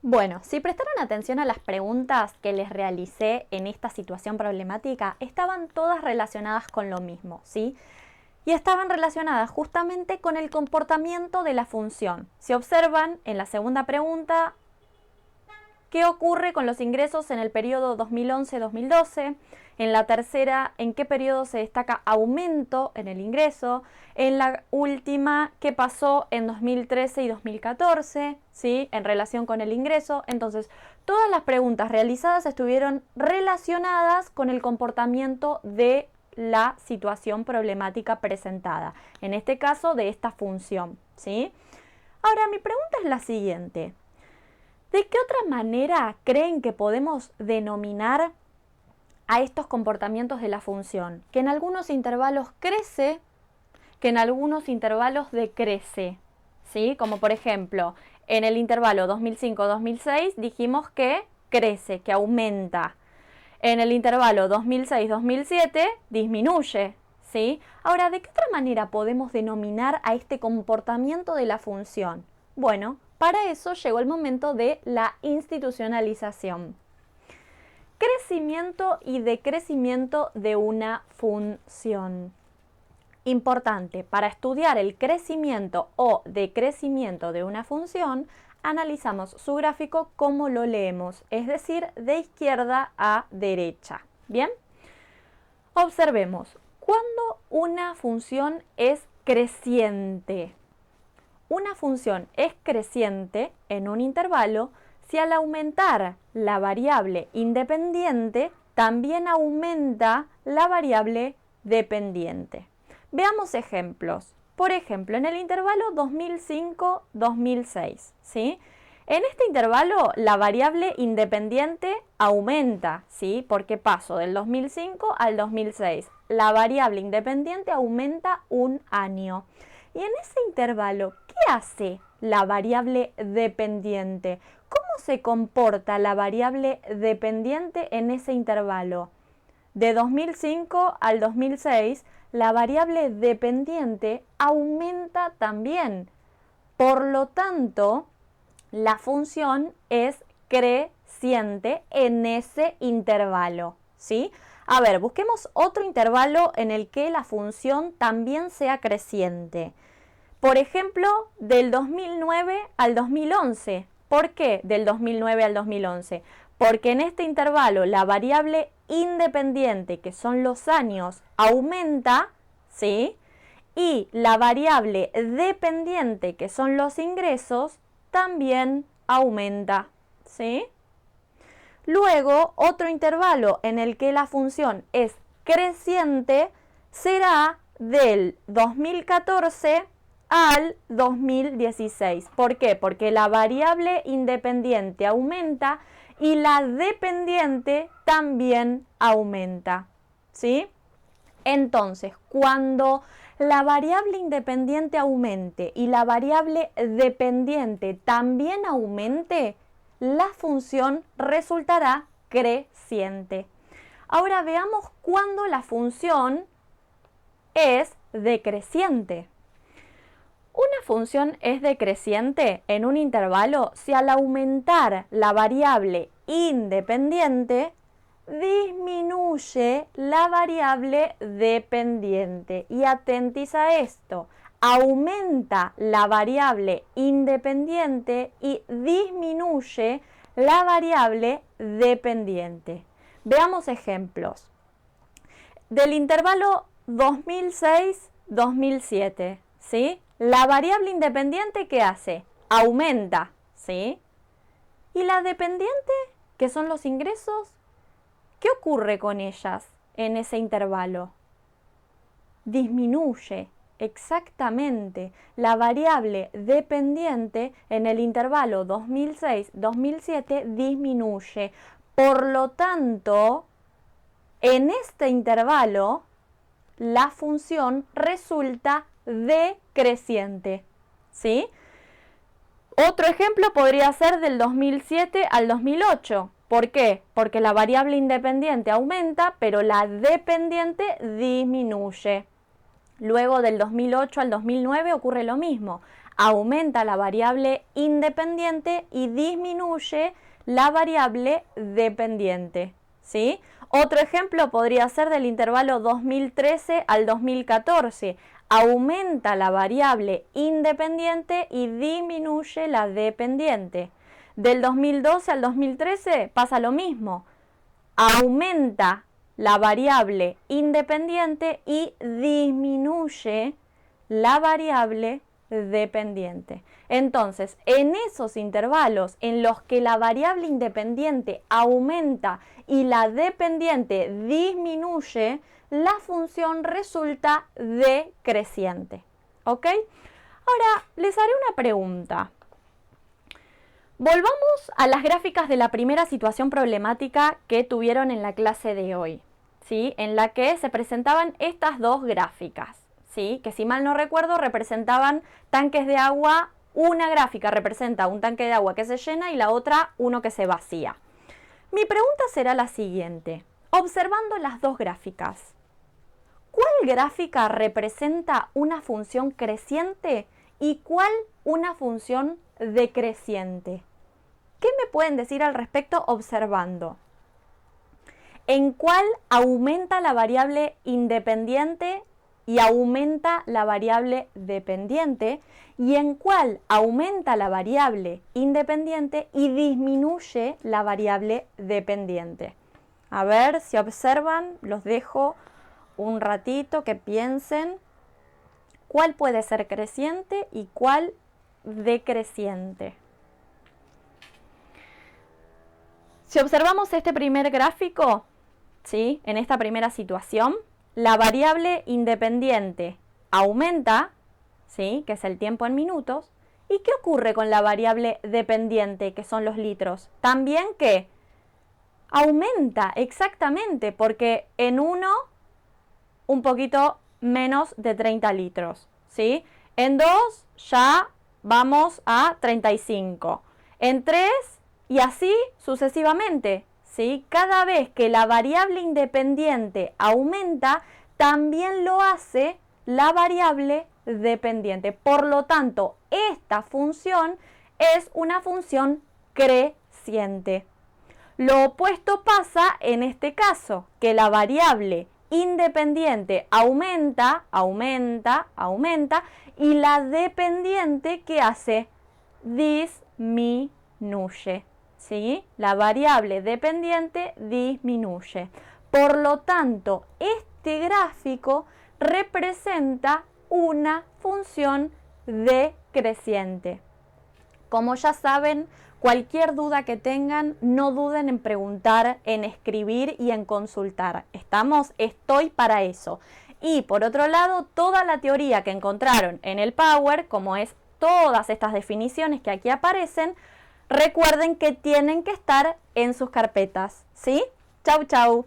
Bueno, si prestaron atención a las preguntas que les realicé en esta situación problemática, estaban todas relacionadas con lo mismo, ¿sí? Y estaban relacionadas justamente con el comportamiento de la función. Si observan, en la segunda pregunta, ¿qué ocurre con los ingresos en el periodo 2011-2012? En la tercera, ¿en qué periodo se destaca aumento en el ingreso? En la última, ¿qué pasó en 2013 y 2014? ¿Sí? En relación con el ingreso. Entonces, todas las preguntas realizadas estuvieron relacionadas con el comportamiento de la situación problemática presentada. En este caso, de esta función. ¿Sí? Ahora, mi pregunta es la siguiente. ¿De qué otra manera creen que podemos denominar a estos comportamientos de la función? Que en algunos intervalos crece, que en algunos intervalos decrece, ¿sí? Como por ejemplo, en el intervalo 2005-2006 dijimos que crece, que aumenta. En el intervalo 2006-2007 disminuye, ¿sí? Ahora, ¿de qué otra manera podemos denominar a este comportamiento de la función? Bueno, para eso llegó el momento de la institucionalización. Crecimiento y decrecimiento de una función. Importante, para estudiar el crecimiento o decrecimiento de una función, analizamos su gráfico como lo leemos, es decir, de izquierda a derecha. ¿Bien? Observemos, cuando una función es creciente. Una función es creciente en un intervalo si al aumentar la variable independiente también aumenta la variable dependiente. Veamos ejemplos. Por ejemplo, en el intervalo 2005-2006, ¿sí? En este intervalo la variable independiente aumenta, ¿sí? Porque paso del 2005 al 2006. La variable independiente aumenta un año. Y en ese intervalo, ¿qué hace la variable dependiente? ¿Cómo se comporta la variable dependiente en ese intervalo? De 2005 al 2006, la variable dependiente aumenta también. Por lo tanto, la función es creciente en ese intervalo, ¿sí? A ver, busquemos otro intervalo en el que la función también sea creciente. Por ejemplo, del 2009 al 2011. ¿Por qué del 2009 al 2011? Porque en este intervalo la variable independiente, que son los años, aumenta, ¿sí? Y la variable dependiente, que son los ingresos, también aumenta, ¿sí? Luego, otro intervalo en el que la función es creciente será del 2014 al 2016. ¿Por qué? Porque la variable independiente aumenta y la dependiente también aumenta, ¿sí? Entonces, cuando la variable independiente aumente y la variable dependiente también aumente, la función resultará creciente. Ahora veamos cuándo la función es decreciente. Una función es decreciente en un intervalo si al aumentar la variable independiente disminuye la variable dependiente. Y atentis a esto, aumenta la variable independiente y disminuye la variable dependiente. Veamos ejemplos. Del intervalo 2006-2007, ¿sí? La variable independiente, ¿qué hace? Aumenta, ¿sí? Y la dependiente, que son los ingresos, ¿qué ocurre con ellas en ese intervalo? Disminuye, exactamente. La variable dependiente en el intervalo 2006-2007 disminuye. Por lo tanto, en este intervalo, la función resulta decreciente, ¿sí? Otro ejemplo podría ser del 2007 al 2008. ¿Por qué? Porque la variable independiente aumenta, pero la dependiente disminuye. Luego del 2008 al 2009 ocurre lo mismo. aumenta la variable independiente y disminuye la variable dependiente, ¿sí? Otro ejemplo podría ser del intervalo 2013 al 2014. Aumenta la variable independiente y disminuye la dependiente. Del 2012 al 2013 pasa lo mismo. Aumenta la variable independiente y disminuye la variable dependiente. Entonces, en esos intervalos en los que la variable independiente aumenta y la dependiente disminuye, la función resulta decreciente. ¿Ok? Ahora, les haré una pregunta. Volvamos a las gráficas de la primera situación problemática que tuvieron en la clase de hoy, ¿sí? En la que se presentaban estas dos gráficas, ¿sí? Que si mal no recuerdo representaban tanques de agua. Una gráfica representa un tanque de agua que se llena y la otra uno que se vacía. Mi pregunta será la siguiente. Observando las dos gráficas, ¿cuál gráfica representa una función creciente y cuál una función decreciente? ¿Qué me pueden decir al respecto observando? ¿En cuál aumenta la variable independiente y aumenta la variable dependiente? ¿Y en cuál aumenta la variable independiente y disminuye la variable dependiente? A ver si observan, los dejo un ratito que piensen cuál puede ser creciente y cuál decreciente. Si observamos este primer gráfico, ¿sí? En esta primera situación, la variable independiente aumenta, ¿sí? Que es el tiempo en minutos. ¿Y qué ocurre con la variable dependiente, que son los litros? También que aumenta, exactamente, porque en uno un poquito menos de 30 litros, ¿sí? En 2 ya vamos a 35. En 3 y así sucesivamente, ¿sí? Cada vez que la variable independiente aumenta, también lo hace la variable dependiente. Por lo tanto, esta función es una función creciente. Lo opuesto pasa en este caso, que la variable independiente aumenta, y la dependiente, ¿qué hace? Disminuye, ¿sí? La variable dependiente disminuye. Por lo tanto, este gráfico representa una función decreciente. Como ya saben, cualquier duda que tengan, no duden en preguntar, en escribir y en consultar. Estoy para eso. Y por otro lado, toda la teoría que encontraron en el Power, como es todas estas definiciones que aquí aparecen, recuerden que tienen que estar en sus carpetas, ¿sí? Chau, chau.